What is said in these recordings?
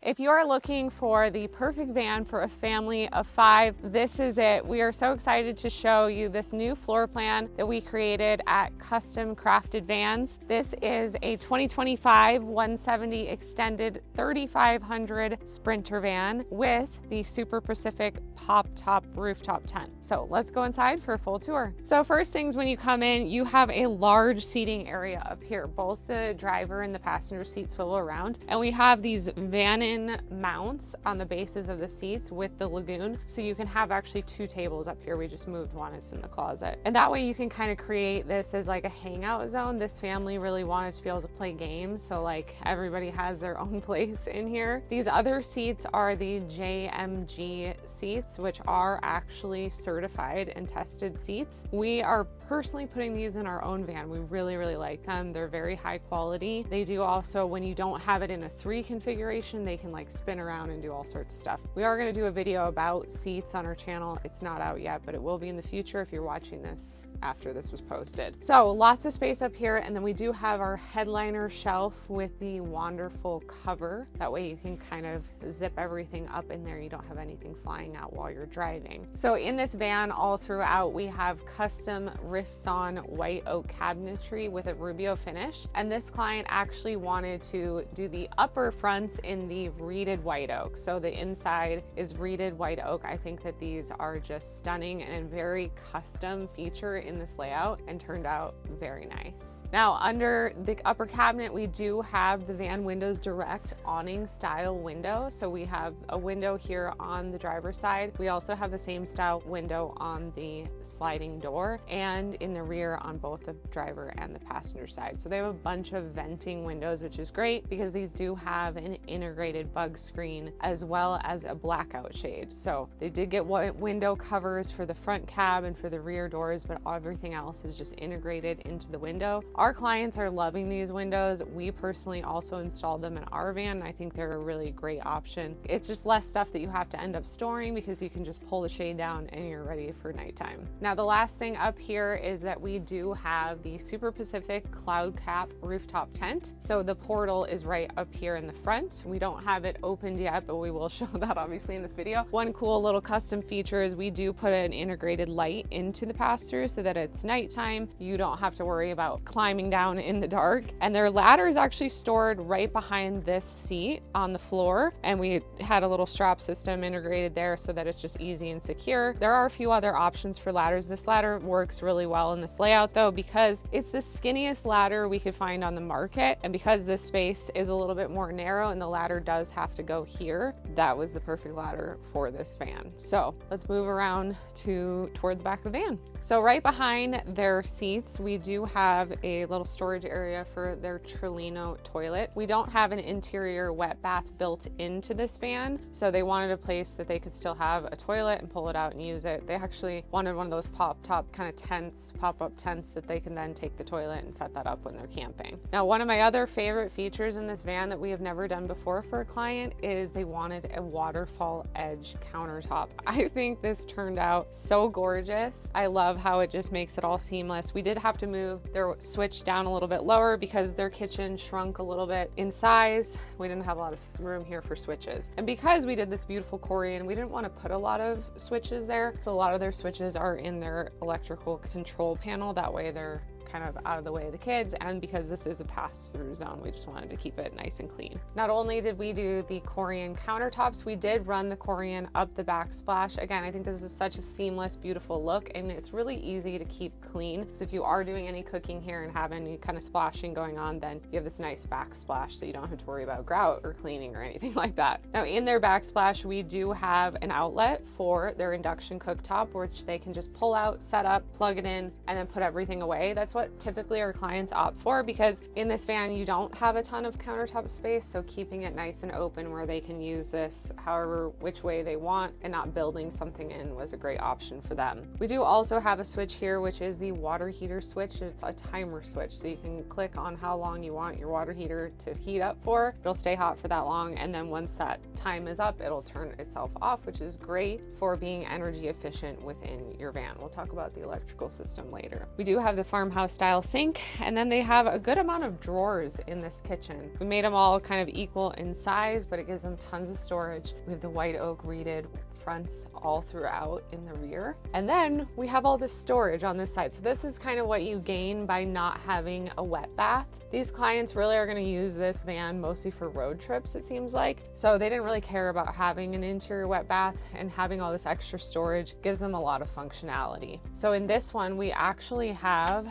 If you are looking for the perfect van for a family of 5, this is it. We are so excited to show you this new floor plan that we created at Custom Crafted Vans. This is a 2025 170 extended 3500 Sprinter van with the Super Pacific pop-top rooftop tent. So let's go inside for a full tour. So first things, when you come in, you have a large seating area up here. Both the driver and the passenger seats swivel around, and we have these van-in mounts on the bases of the seats with the lagoon, so you can have actually 2 tables up here. We just moved one, it's in the closet, and that way you can kind of create this as like a hangout zone. This family really wanted to be able to play games, so like everybody has their own place in here. These other seats are the JMG seats, which are actually certified and tested seats. We are personally putting these in our own van. We really like them. They're very high quality. They do also, when you don't have it in a 3 configuration, they can like spin around and do all sorts of stuff. We are going to do a video about seats on our channel. It's not out yet, but it will be in the future if you're watching this after this was posted. So lots of space up here, and then we do have our headliner shelf with the wonderful cover. That way you can kind of zip everything up in there. You don't have anything flying out while you're driving. So in this van, all throughout, we have custom rift-sawn white oak cabinetry with a Rubio finish. And this client actually wanted to do the upper fronts in the reeded white oak. So the inside is reeded white oak. I think that these are just stunning and a very custom feature in this layout, and turned out very nice. Now under the upper cabinet, we do have the van windows direct awning style window. So we have a window here on the driver's side. We also have the same style window on the sliding door and in the rear on both the driver and the passenger side. So they have a bunch of venting windows, which is great because these do have an integrated bug screen as well as a blackout shade. So they did get window covers for the front cab and for the rear doors, but everything else is just integrated into the window. Our clients are loving these windows. We personally also installed them in our van, and I think they're a really great option. It's just less stuff that you have to end up storing because you can just pull the shade down and you're ready for nighttime. Now the last thing up here is that we do have the Super Pacific CloudCap rooftop tent. So the portal is right up here in the front. We don't have it opened yet, but we will show that obviously in this video. One cool little custom feature is we do put an integrated light into the pass-through so that it's nighttime. You don't have to worry about climbing down in the dark. And their ladder is actually stored right behind this seat on the floor. And we had a little strap system integrated there so that it's just easy and secure. There are a few other options for ladders. This ladder works really well in this layout though, because it's the skinniest ladder we could find on the market. And because this space is a little bit more narrow and the ladder does have to go here, that was the perfect ladder for this van. So let's move around toward the back of the van. So right behind their seats, we do have a little storage area for their Trillino toilet. We don't have an interior wet bath built into this van, so they wanted a place that they could still have a toilet and pull it out and use it. They actually wanted one of those pop-top kind of tents, pop-up tents that they can then take the toilet and set that up when they're camping. Now, one of my other favorite features in this van that we have never done before for a client is they wanted a waterfall edge countertop. I think this turned out so gorgeous. I love how it just makes it all seamless. We did have to move their switch down a little bit lower because their kitchen shrunk a little bit in size. We didn't have a lot of room here for switches. And because we did this beautiful Korean, we didn't want to put a lot of switches there. So a lot of their switches are in their electrical control panel. That way they're kind of out of the way of the kids, and because this is a pass-through zone, we just wanted to keep it nice and clean. Not only did we do the Korean countertops, we did run the Korean up the backsplash. Again, I think this is such a seamless, beautiful look, and it's really easy to keep clean. Because if you are doing any cooking here and have any kind of splashing going on, then you have this nice backsplash, so you don't have to worry about grout or cleaning or anything like that. Now in their backsplash, we do have an outlet for their induction cooktop, which they can just pull out, set up, plug it in, and then put everything away. That's what typically our clients opt for, because in this van you don't have a ton of countertop space, so keeping it nice and open where they can use this however which way they want and not building something in was a great option for them. We do also have a switch here, which is the water heater switch. It's a timer switch, so you can click on how long you want your water heater to heat up for. It'll stay hot for that long, and then once that time is up, it'll turn itself off, which is great for being energy efficient within your van. We'll talk about the electrical system later. We do have the farmhouse farmhouse style sink, and then they have a good amount of drawers in this kitchen. We made them all kind of equal in size, but it gives them tons of storage. We have the white oak reeded fronts all throughout in the rear. And then we have all this storage on this side. So this is kind of what you gain by not having a wet bath. These clients really are going to use this van mostly for road trips, it seems like. So they didn't really care about having an interior wet bath, and having all this extra storage gives them a lot of functionality. So in this one, we actually have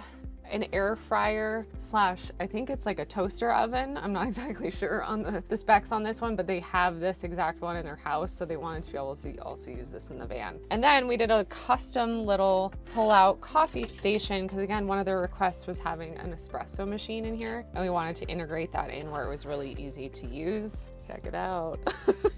an air fryer slash, I think it's like a toaster oven. I'm not exactly sure on the specs on this one, but they have this exact one in their house. So they wanted to be able to also use this in the van. And then we did a custom little pull-out coffee station, because again, one of their requests was having an espresso machine in here, and we wanted to integrate that in where it was really easy to use. Check it out.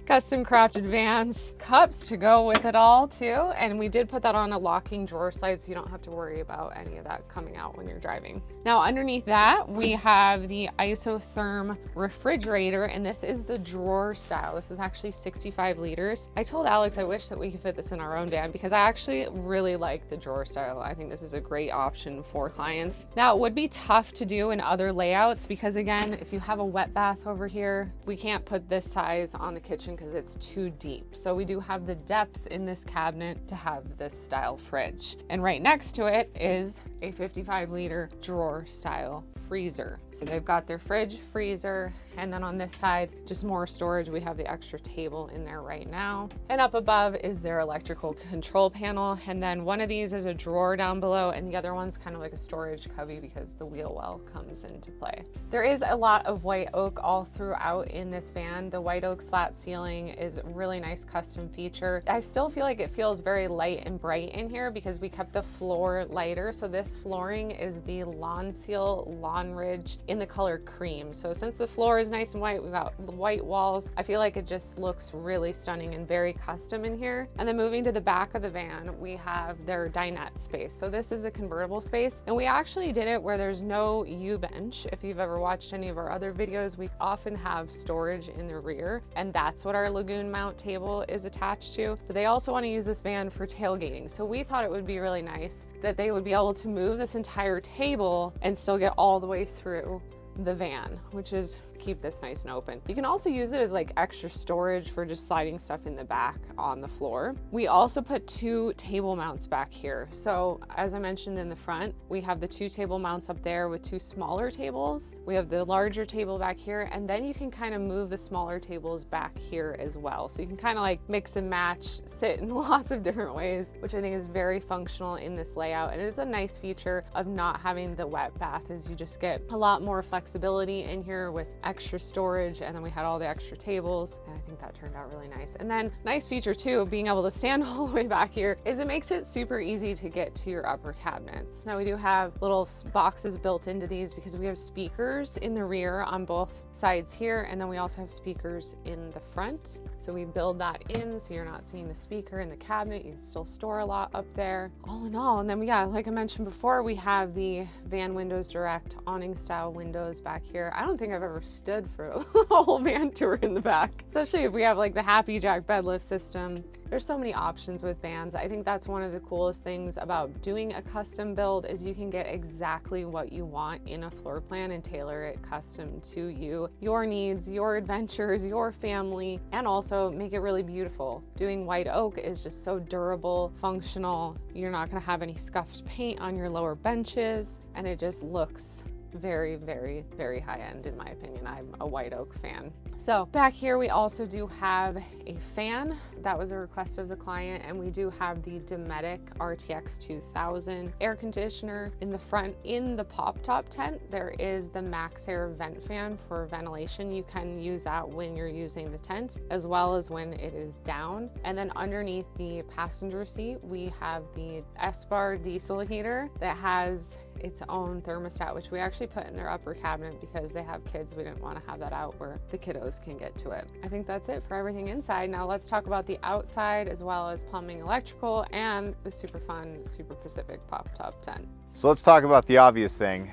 Custom crafted vans, cups to go with it all too. And we did put that on a locking drawer slide, so you don't have to worry about any of that coming out when you're driving. Now underneath that, we have the isotherm refrigerator, and this is the drawer style. This is actually 65 liters. I told Alex I wish that we could fit this in our own van, because I actually really like the drawer style. I think this is a great option for clients. Now it would be tough to do in other layouts, because again, if you have a wet bath over here, we can't put this size on the kitchen because it's too deep. So we do have the depth in this cabinet to have this style fridge. And right next to it is a 55-liter drawer style freezer. So they've got their fridge, freezer, and then on this side, just more storage. We have the extra table in there right now. And up above is their electrical control panel. And then one of these is a drawer down below, and the other one's kind of like a storage cubby because the wheel well comes into play. There is a lot of white oak all throughout in this van. The white oak slat ceiling is a really nice custom feature. I still feel like it feels very light and bright in here because we kept the floor lighter. So this flooring is the Lawn Seal Lawn Ridge in the color cream. So since the floor is nice and white, we've got white walls, I feel like it just looks really stunning and very custom in here. And then moving to the back of the van, we have their dinette space. So this is a convertible space, and we actually did it where there's no U-bench. If you've ever watched any of our other videos, we often have storage in the rear, and that's what our lagoon mount table is attached to. But they also want to use this van for tailgating. So we thought it would be really nice that they would be able to move this entire table and still get all the way through the van, which is keep this nice and open. You can also use it as like extra storage for just sliding stuff in the back on the floor. We also put 2 table mounts back here. So as I mentioned in the front, we have the 2 table mounts up there with 2 smaller tables. We have the larger table back here, and then you can kind of move the smaller tables back here as well. So you can kind of like mix and match, sit in lots of different ways, which I think is very functional in this layout. And it is a nice feature of not having the wet bath, is you just get a lot more flexibility in here with extra storage, and then we had all the extra tables, and I think that turned out really nice. And then nice feature too of being able to stand all the way back here is it makes it super easy to get to your upper cabinets. Now we do have little boxes built into these because we have speakers in the rear on both sides here, and then we also have speakers in the front. So we build that in so you're not seeing the speaker in the cabinet. You can still store a lot up there, all in all. And then yeah, like I mentioned before, we have the Van Windows Direct awning style windows back here. I don't think I've ever stood for a whole van tour in the back, especially if we have like the Happy Jack bed lift system. There's so many options with vans. I think that's one of the coolest things about doing a custom build is you can get exactly what you want in a floor plan and tailor it custom to you, your needs, your adventures, your family, and also make it really beautiful. Doing white oak is just so durable, functional. You're not going to have any scuffed paint on your lower benches, and it just looks very, very, very high end in my opinion. I'm a white oak fan. So back here we also do have a fan. That was a request of the client, and we do have the Dometic RTX 2000 air conditioner in the front. In the pop top tent there is the Max Air vent fan for ventilation. You can use that when you're using the tent as well as when it is down. And then underneath the passenger seat we have the S-Bar diesel heater that has its own thermostat, which we actually put in their upper cabinet because they have kids. We didn't want to have that out where the kiddos can get to it. I think that's it for everything inside. Now let's talk about the outside as well as plumbing, electrical, and the super fun Super Pacific pop top tent. So let's talk about the obvious thing.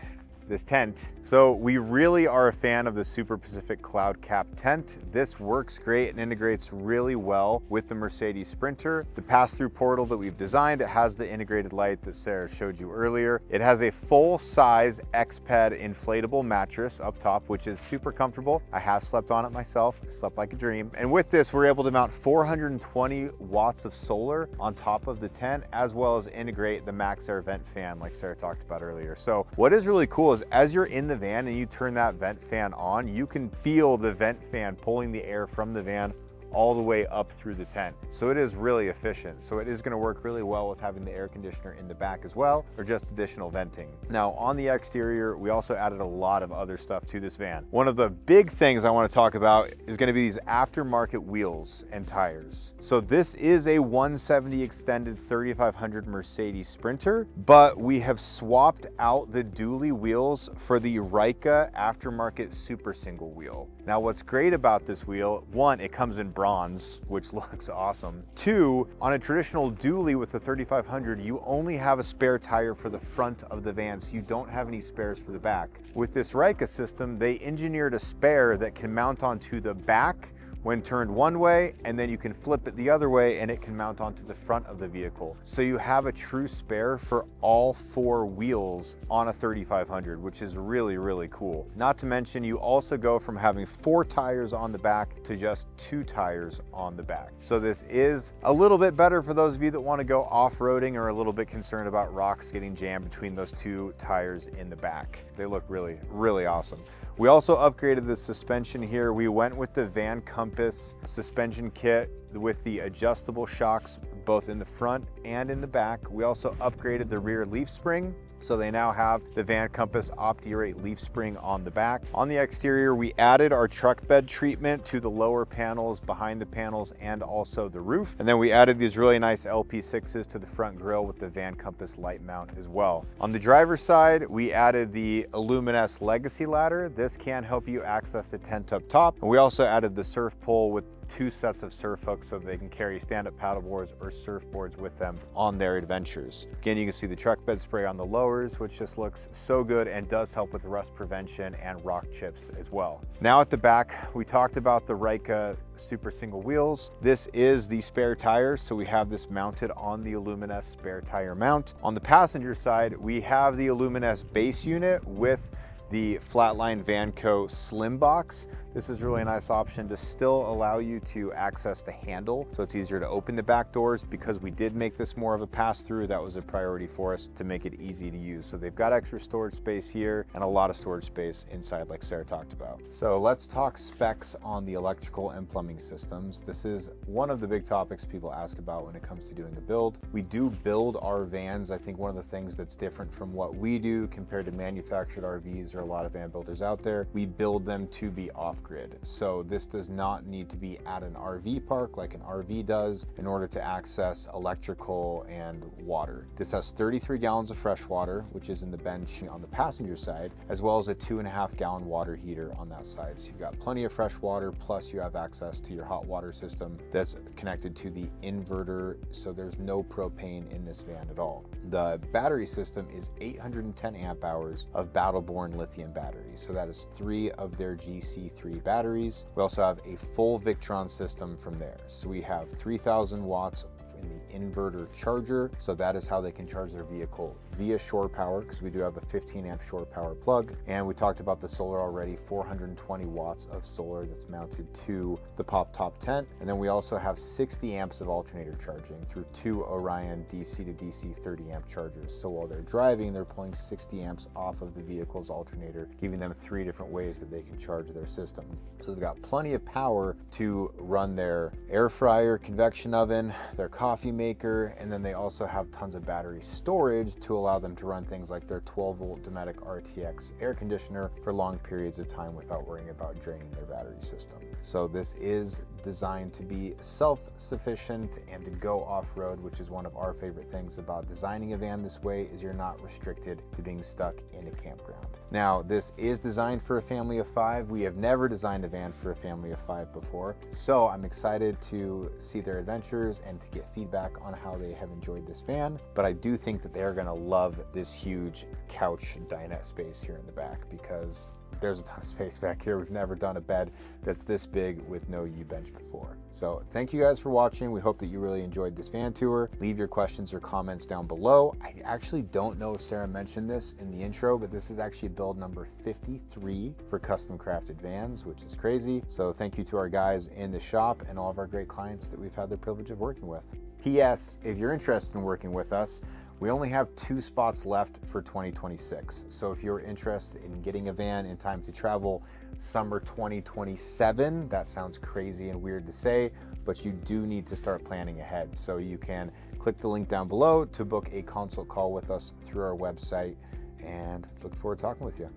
this tent. So we really are a fan of the Super Pacific CloudCap tent. This works great and integrates really well with the Mercedes Sprinter. The pass-through portal that we've designed, it has the integrated light that Sarah showed you earlier. It has a full-size X-Ped inflatable mattress up top, which is super comfortable. I have slept on it myself. I slept like a dream. And with this, we're able to mount 420 watts of solar on top of the tent, as well as integrate the Max Air vent fan like Sarah talked about earlier. So what is really cool is as you're in the van and you turn that vent fan on, you can feel the vent fan pulling the air from the van all the way up through the tent. So it is really efficient. So it is going to work really well with having the air conditioner in the back as well, or just additional venting. Now on the exterior, we also added a lot of other stuff to this van. One of the big things I want to talk about is going to be these aftermarket wheels and tires. So this is a 170 extended 3500 Mercedes Sprinter, but we have swapped out the dually wheels for the Rika aftermarket super single wheel. Now what's great about this wheel, one, it comes in bronze, which looks awesome. Two, on a traditional dually with the 3500, you only have a spare tire for the front of the van, so you don't have any spares for the back. With this Rika system, they engineered a spare that can mount onto the back when turned one way, and then you can flip it the other way and it can mount onto the front of the vehicle. So you have a true spare for all four wheels on a 3500, which is really, really cool. Not to mention, you also go from having 4 tires on the back to just 2 tires on the back. So this is a little bit better for those of you that want to go off-roading or a little bit concerned about rocks getting jammed between those 2 tires in the back. They look really, really awesome. We also upgraded the suspension here. We went with the Van Compass suspension kit with the adjustable shocks, both in the front and in the back. We also upgraded the rear leaf spring, so they now have the Van Compass OptiRate leaf spring on the back. On the exterior, we added our truck bed treatment to the lower panels, behind the panels, and also the roof. And then we added these really nice LP6s to the front grille with the Van Compass light mount as well. On the driver's side, we added the Illumines Legacy ladder. This can help you access the tent up top. And we also added the surf pole with 2 sets of surf hooks so they can carry stand-up paddleboards or surfboards with them on their adventures. Again, you can see the truck bed spray on the lowers, which just looks so good and does help with rust prevention and rock chips as well. Now at the back, we talked about the Rika super single wheels. This is the spare tire, so we have this mounted on the Illumines spare tire mount. On the passenger side, we have the Illumines base unit with the Flatline Vanco Slim Box. This is really a nice option to still allow you to access the handle, so it's easier to open the back doors. Because we did make this more of a pass-through, that was a priority for us to make it easy to use. So they've got extra storage space here and a lot of storage space inside like Sarah talked about. So let's talk specs on the electrical and plumbing systems. This is one of the big topics people ask about when it comes to doing a build. We do build our vans. I think one of the things that's different from what we do compared to manufactured RVs or a lot of van builders out there, we build them to be off-grid. So this does not need to be at an RV park like an RV does in order to access electrical and water. This has 33 gallons of fresh water, which is in the bench on the passenger side, as well as a 2.5 gallon water heater on that side. So you've got plenty of fresh water, plus you have access to your hot water system that's connected to the inverter, so there's no propane in this van at all. The battery system is 810 amp hours of Battle-Born lithium batteries. So that is 3 of their GC3 batteries. We also have a full Victron system from there. So we have 3,000 watts in the inverter charger. So that is how they can charge their vehicle via shore power, because we do have a 15 amp shore power plug. And we talked about the solar already, 420 watts of solar that's mounted to the pop top tent. And then we also have 60 amps of alternator charging through 2 Orion DC to DC 30 amp chargers. So while they're driving, they're pulling 60 amps off of the vehicle's alternator, giving them 3 different ways that they can charge their system. So they've got plenty of power to run their air fryer, convection oven, their coffee maker, and then they also have tons of battery storage to allow them to run things like their 12 volt Dometic RTX air conditioner for long periods of time without worrying about draining their battery system. So this is designed to be self-sufficient and to go off-road, which is one of our favorite things about designing a van this way, is you're not restricted to being stuck in a campground. Now, this is designed for a family of 5. We have never designed a van for a family of 5 before, so I'm excited to see their adventures and to get get feedback on how they have enjoyed this van, but I do think that they're gonna love this huge couch dinette space here in the back because there's a ton of space back here. We've never done a bed that's this big with no U-bench before. So thank you guys for watching. We hope that you really enjoyed this van tour. Leave your questions or comments down below. I actually don't know if Sarah mentioned this in the intro, but this is actually build number 53 for custom crafted vans, which is crazy. So thank you to our guys in the shop and all of our great clients that we've had the privilege of working with. P.S. If you're interested in working with us, we only have 2 spots left for 2026. So if you're interested in getting a van in time to travel summer 2027, that sounds crazy and weird to say, but you do need to start planning ahead. So you can click the link down below to book a consult call with us through our website, and look forward to talking with you.